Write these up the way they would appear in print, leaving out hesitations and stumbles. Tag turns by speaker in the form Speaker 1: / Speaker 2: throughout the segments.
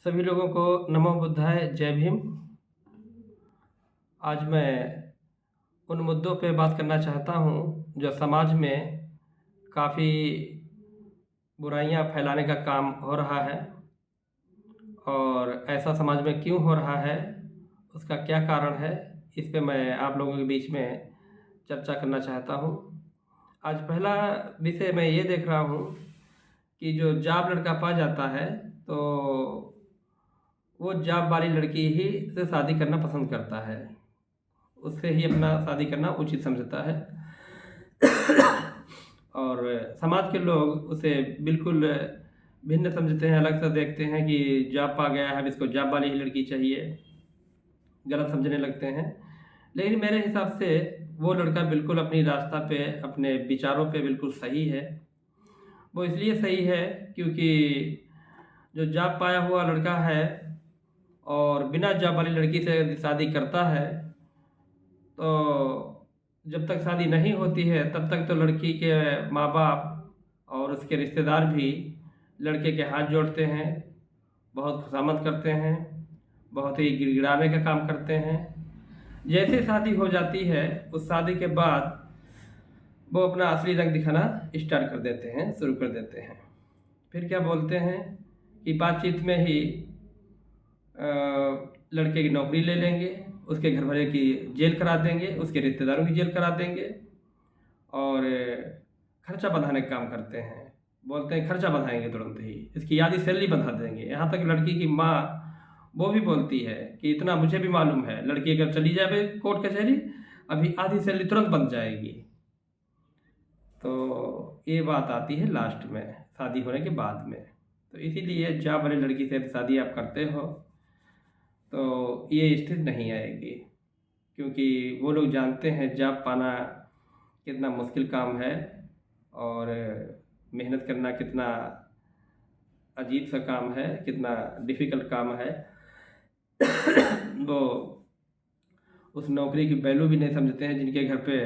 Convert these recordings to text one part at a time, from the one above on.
Speaker 1: सभी लोगों को नमो बुद्धाय, जय भीम। आज मैं उन मुद्दों पे बात करना चाहता हूँ जो समाज में काफ़ी बुराइयां फैलाने का काम हो रहा है और ऐसा समाज में क्यों हो रहा है, उसका क्या कारण है, इस पे मैं आप लोगों के बीच में चर्चा करना चाहता हूँ। आज पहला विषय मैं ये देख रहा हूँ कि जो जाब लड़का पा जाता है तो वो जाब वाली लड़की ही से शादी करना पसंद करता है, उससे ही अपना शादी करना उचित समझता है। और समाज के लोग उसे बिल्कुल भिन्न समझते हैं, अलग से देखते हैं कि जॉब पा गया है, अब इसको जॉब वाली ही लड़की चाहिए, गलत समझने लगते हैं। लेकिन मेरे हिसाब से वो लड़का बिल्कुल अपनी रास्ता पे, अपने विचारों पे बिल्कुल सही है। वो इसलिए सही है क्योंकि जो जॉब पाया हुआ लड़का है और बिना जॉब वाली लड़की से शादी करता है, तो जब तक शादी नहीं होती है तब तक तो लड़की के माँ बाप और उसके रिश्तेदार भी लड़के के हाथ जोड़ते हैं, बहुत खुशामद करते हैं, बहुत ही गिड़गिड़ाने का काम करते हैं। जैसे शादी हो जाती है, उस शादी के बाद वो अपना असली रंग दिखाना स्टार्ट कर देते हैं, शुरू कर देते हैं। फिर क्या बोलते हैं कि बातचीत में ही लड़के की नौकरी ले लेंगे, उसके घर वाले की जेल करा देंगे, उसके रिश्तेदारों की जेल करा देंगे और खर्चा बढ़ाने का काम करते हैं। बोलते हैं खर्चा बढ़ाएंगे तुरंत ही, इसकी आधी सैलरी बढ़ा देंगे। यहाँ तक लड़की की माँ वो भी बोलती है कि इतना मुझे भी मालूम है, लड़की अगर चली जाए कोर्ट कचहरी, अभी आधी सैलरी तुरंत बन जाएगी। तो ये बात आती है लास्ट में, शादी होने के बाद में। तो इसीलिए जॉब वाली लड़की से शादी आप करते हो तो ये स्थिति नहीं आएगी, क्योंकि वो लोग जानते हैं जॉब पाना कितना मुश्किल काम है और मेहनत करना कितना अजीब सा काम है, कितना डिफ़िकल्ट काम है। वो उस नौकरी की वैल्यू भी नहीं समझते हैं जिनके घर पे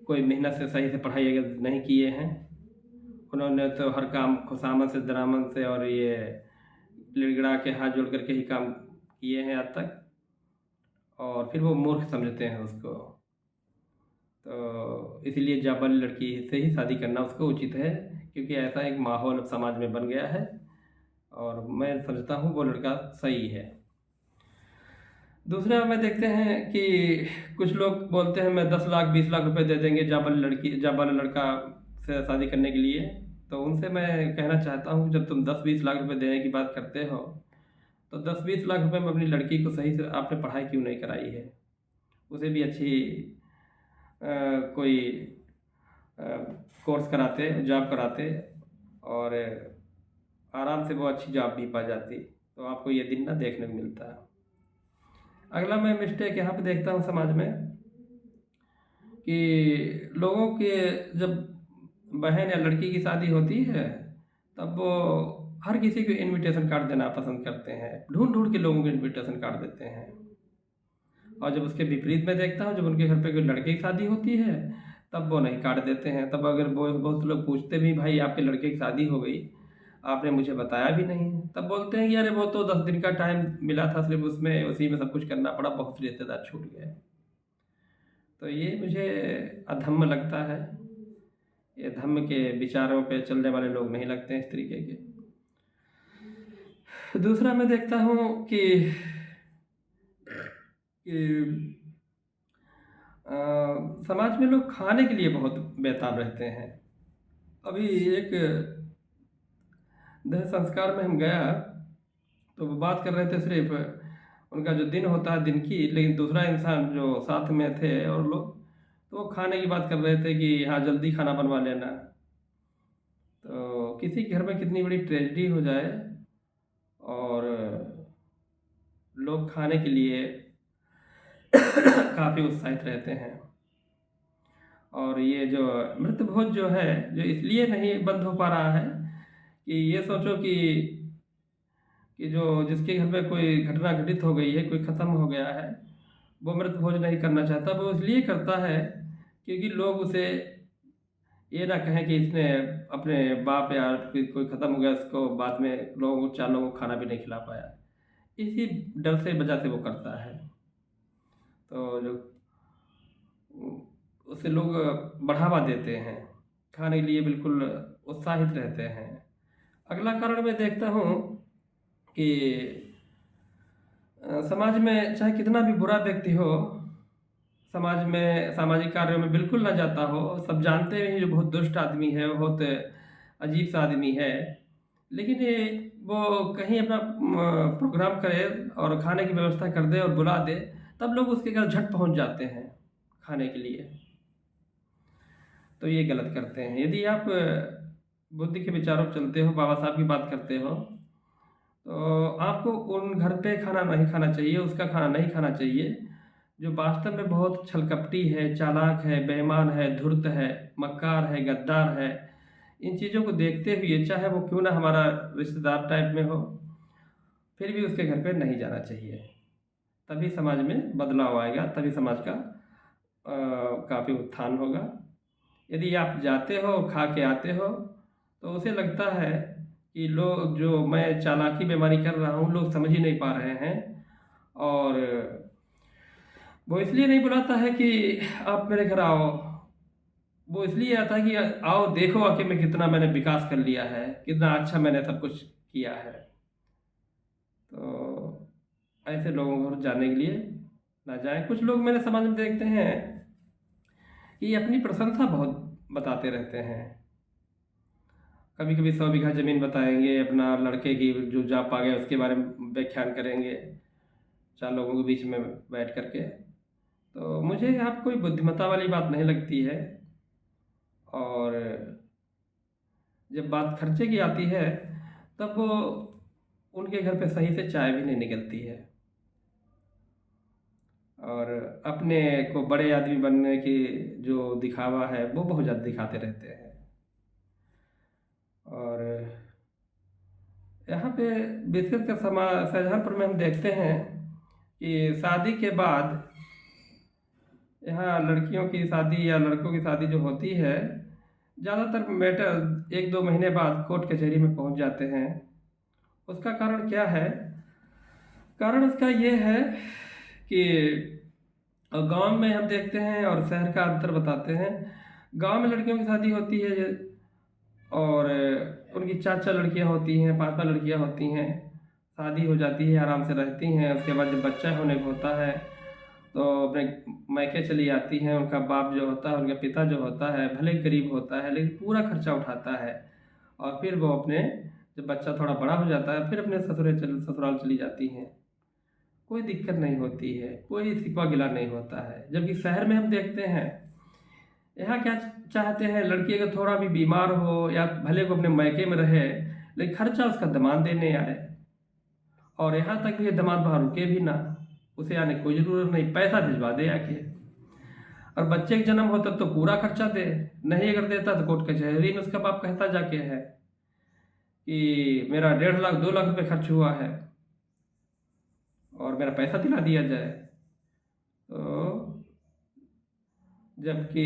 Speaker 1: कोई मेहनत से सही से पढ़ाई अगर नहीं किए हैं। उन्होंने तो हर काम खुशामद से, दरामद से और ये गिड़गिड़ा के हाथ जोड़ करके ही काम किए हैं आज तक, और फिर वो मूर्ख समझते हैं उसको। तो इसीलिए जॉब वाली लड़की से ही शादी करना उसको उचित है, क्योंकि ऐसा एक माहौल समाज में बन गया है और मैं समझता हूँ वो लड़का सही है। दूसरा में देखते हैं कि कुछ लोग बोलते हैं मैं 10 लाख 20 लाख रुपए दे देंगे जॉब वाला लड़का से शादी करने के लिए। तो उनसे मैं कहना चाहता हूँ, जब तुम 10-20 लाख रुपए देने की बात करते हो तो 10-20 लाख रुपए में अपनी लड़की को सही से आपने पढ़ाई क्यों नहीं कराई है? उसे भी अच्छी कोई कोर्स कराते, जॉब कराते और आराम से वो अच्छी जॉब भी पा जाती, तो आपको ये दिन ना देखने को मिलता। अगला मैं मिस्टेक यहाँ पे देखता हूँ समाज में कि लोगों के जब बहन या लड़की की शादी होती है तब वो हर किसी को इनविटेशन कार्ड देना पसंद करते हैं, ढूंढ ढूंढ के लोगों को इनविटेशन कार्ड देते हैं। और जब उसके विपरीत में देखता हूँ, जब उनके घर पे कोई लड़के की शादी होती है तब वो नहीं कार्ड देते हैं। तब अगर वो बहुत लोग पूछते भी, भाई आपके लड़के की शादी हो गई, आपने मुझे बताया भी नहीं, तब बोलते हैं कि अरे वो तो 10 दिन का टाइम मिला था सिर्फ, उसमें उसी में सब कुछ करना पड़ा, बहुत से रिश्तेदार छूट गए। तो ये मुझे अधम्म लगता है, ये धम्म के विचारों पे चलने वाले लोग नहीं लगते हैं इस तरीके के। दूसरा मैं देखता हूँ कि समाज में लोग खाने के लिए बहुत बेताब रहते हैं। अभी एक देह संस्कार में हम गया तो वो बात कर रहे थे सिर्फ उनका जो दिन होता है दिन की, लेकिन दूसरा इंसान जो साथ में थे और लोग, तो वो खाने की बात कर रहे थे कि हाँ जल्दी खाना बनवा लेना। तो किसी के घर में कितनी बड़ी ट्रेजेडी हो जाए और लोग खाने के लिए काफ़ी उत्साहित रहते हैं। और ये जो मृत भोज जो है, जो इसलिए नहीं बंद हो पा रहा है कि ये सोचो कि जो जिसके घर में कोई घटना घटित हो गई है, कोई ख़त्म हो गया है, वो मृत भोज नहीं करना चाहता। वो इसलिए करता है क्योंकि लोग उसे ये ना कहें कि इसने अपने बाप या कोई ख़त्म हो गया, उसको बाद में लोगों को 4 लोगों को खाना भी नहीं खिला पाया। इसी डर से वजह से वो करता है। तो जो उसे लोग बढ़ावा देते हैं, खाने के लिए बिल्कुल उत्साहित रहते हैं। अगला कारण मैं देखता हूँ कि समाज में चाहे कितना भी बुरा व्यक्ति हो, समाज में सामाजिक कार्यों में बिल्कुल ना जाता हो, सब जानते हैं जो बहुत दुष्ट आदमी है, बहुत अजीब सा आदमी है, लेकिन ये वो कहीं अपना प्रोग्राम करे और खाने की व्यवस्था कर दे और बुला दे, तब लोग उसके घर झट पहुंच जाते हैं खाने के लिए। तो ये गलत करते हैं। यदि आप बुद्धि के विचारों पर चलते हो, बाबा साहब की बात करते हो, तो आपको उन घर पे खाना नहीं खाना चाहिए, उसका खाना नहीं खाना चाहिए जो वास्तव में बहुत छलकपटी है, चालाक है, बेईमान है, धूर्त है, मक्कार है, गद्दार है। इन चीज़ों को देखते हुए, चाहे वो क्यों ना हमारा रिश्तेदार टाइप में हो, फिर भी उसके घर पे नहीं जाना चाहिए। तभी समाज में बदलाव आएगा, तभी समाज का काफ़ी उत्थान होगा। यदि आप जाते हो, खा के आते हो, तो उसे लगता है कि लोग, जो मैं चालाकी बेईमानी कर रहा हूँ, लोग समझ ही नहीं पा रहे हैं, और वो इसलिए नहीं बुलाता है कि आप मेरे घर आओ, वो इसलिए आता है कि आओ देखो आके मैं कितना मैंने विकास कर लिया है, कितना अच्छा मैंने सब कुछ किया है। तो ऐसे लोगों को जाने के लिए ना जाएं। कुछ लोग मेरे समाज में देखते हैं कि अपनी प्रशंसा बहुत बताते रहते हैं। कभी कभी 100 बीघा ज़मीन बताएंगे, अपना लड़के की जो जॉब पा गया उसके बारे में व्याख्यान करेंगे 4 लोगों के बीच में बैठ करके। तो मुझे यहाँ पे कोई बुद्धिमत्ता वाली बात नहीं लगती है। और जब बात खर्चे की आती है, तब वो उनके घर पे सही से चाय भी नहीं निकलती है, और अपने को बड़े आदमी बनने की जो दिखावा है वो बहुत ज़्यादा दिखाते रहते हैं। और यहाँ पे विशेषकर शाहजहाँपुर में हम देखते हैं कि शादी के बाद यहाँ लड़कियों की शादी या लड़कों की शादी जो होती है, ज़्यादातर मैटर 1-2 महीने बाद कोर्ट कचहरी में पहुँच जाते हैं। उसका कारण क्या है? कारण उसका ये है कि गांव में हम देखते हैं और शहर का अंतर बताते हैं। गांव में लड़कियों की शादी होती है, और उनकी 4-4 लड़कियां होती हैं, 5-5 लड़कियां होती हैं, शादी हो जाती है, आराम से रहती हैं। उसके बाद जब बच्चा होने को होता है तो अपने मायके चली आती हैं। उनका बाप जो होता है, उनका पिता जो होता है, भले ही गरीब होता है लेकिन पूरा खर्चा उठाता है, और फिर वो अपने, जब बच्चा थोड़ा बड़ा हो जाता है, फिर अपने ससुराल चली जाती हैं। कोई दिक्कत नहीं होती है, कोई सिकवा गिला नहीं होता है। जबकि शहर में हम देखते हैं, यहाँ क्या चाहते हैं, लड़की अगर थोड़ा भी बीमार हो या भले को अपने मायके में रहे, लेकिन खर्चा उसका दामाद देने आए, और यहाँ तक भी दामाद वहाँ रुके भी ना, उसे आने की कोई ज़रूरत नहीं, पैसा भिजवा दे आके। और बच्चे का जन्म होता तो पूरा खर्चा दे, नहीं अगर देता तो कोर्ट कचहरी में उसका बाप कहता जाके है कि मेरा 1.5 लाख 2 लाख रुपये खर्च हुआ है और मेरा पैसा दिला दिया जाए। तो जबकि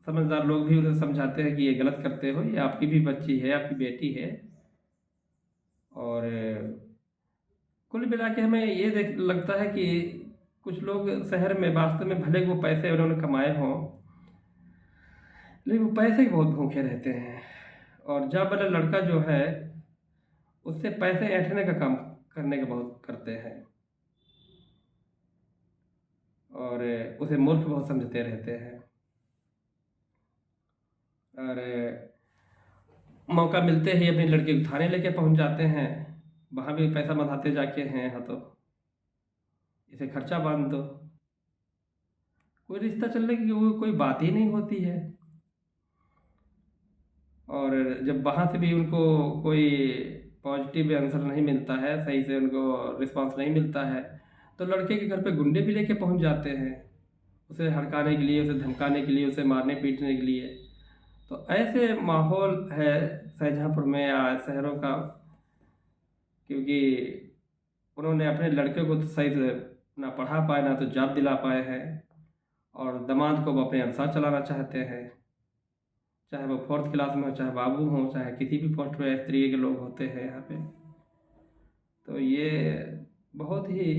Speaker 1: समझदार लोग भी उन्हें समझाते हैं कि ये गलत करते हो, ये आपकी भी बच्ची है, आपकी बेटी है। और कुल मिला के हमें ये देख लगता है कि कुछ लोग शहर में वास्तव में भले वो पैसे उन्होंने कमाए हों, लेकिन वो पैसे के बहुत भूखे रहते हैं, और जब वाला लड़का जो है उससे पैसे ऐंठने का काम करने का बहुत करते हैं, और उसे मूर्ख बहुत समझते रहते हैं। और मौका मिलते ही अपनी लड़की को थाने लेके पहुंच जाते हैं, वहाँ भी पैसा बंधाते जाके हैं, हाँ तो इसे खर्चा बांध दो। कोई रिश्ता चलने की कोई बात ही नहीं होती है। और जब वहाँ से भी उनको कोई पॉजिटिव आंसर नहीं मिलता है, सही से उनको रिस्पांस नहीं मिलता है, तो लड़के के घर पे गुंडे भी लेके पहुँच जाते हैं, उसे हड़काने के लिए, उसे धमकाने के लिए, उसे मारने पीटने के लिए। तो ऐसे माहौल है शाहजहाँपुर में या शहरों का, क्योंकि उन्होंने अपने लड़के को तो सही से ना पढ़ा पाए, ना तो जॉब दिला पाए हैं, और दामाद को वो अपने अनुसार चलाना चाहते हैं। चाहे वो 4th क्लास में हो, चाहे बाबू हों, चाहे किसी भी पोस्ट पे इस तरीके के लोग होते हैं यहाँ पे। तो ये बहुत ही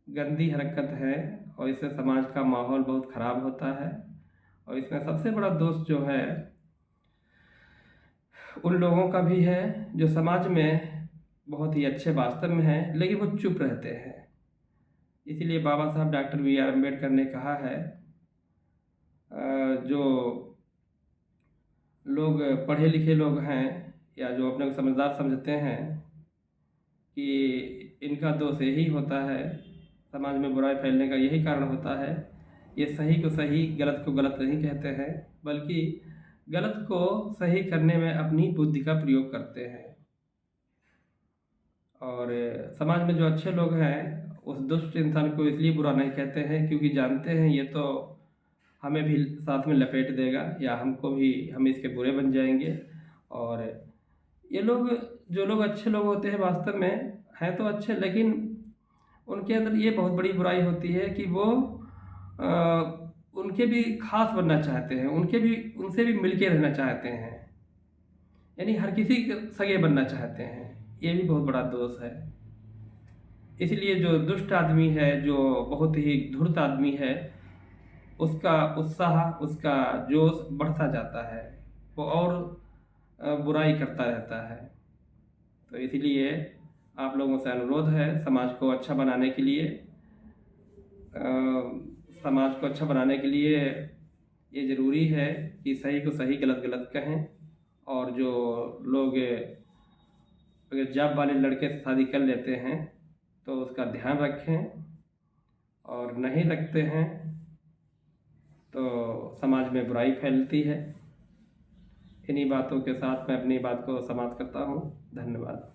Speaker 1: गंदी हरकत है और इससे समाज का माहौल बहुत ख़राब होता है। और इसमें सबसे बड़ा दोष जो है उन लोगों का भी है जो समाज में बहुत ही अच्छे वास्तव में हैं, लेकिन वो चुप रहते हैं। इसीलिए बाबा साहब डॉक्टर B.R. अम्बेडकर ने कहा है, जो लोग पढ़े लिखे लोग हैं या जो अपने को समझदार समझते हैं कि इनका दोष यही होता है, समाज में बुराई फैलने का यही कारण होता है। ये सही को सही, गलत को गलत नहीं कहते हैं, बल्कि गलत को सही करने में अपनी बुद्धि का प्रयोग करते हैं। और समाज में जो अच्छे लोग हैं उस दुष्ट इंसान को इसलिए बुरा नहीं कहते हैं क्योंकि जानते हैं ये तो हमें भी साथ में लपेट देगा या हमको भी, हम इसके बुरे बन जाएंगे। और ये लोग, जो लोग अच्छे लोग होते हैं वास्तव में हैं तो अच्छे, लेकिन उनके अंदर ये बहुत बड़ी बुराई होती है कि वो उनके भी खास बनना चाहते हैं, उनसे भी मिलके रहना चाहते हैं, यानी हर किसी के सगे बनना चाहते हैं। ये भी बहुत बड़ा दोष है। इसलिए जो दुष्ट आदमी है, जो बहुत ही धूर्त आदमी है, उसका उत्साह, उसका जोश बढ़ता जाता है, वो और बुराई करता रहता है। तो इसीलिए आप लोगों से अनुरोध है, समाज को अच्छा बनाने के लिए, समाज को अच्छा बनाने के लिए ये ज़रूरी है कि सही को सही, गलत गलत कहें। और जो लोग अगर जॉब वाले लड़के से शादी कर लेते हैं तो उसका ध्यान रखें, और नहीं रखते हैं तो समाज में बुराई फैलती है। इन्हीं बातों के साथ मैं अपनी बात को समाप्त करता हूँ। धन्यवाद।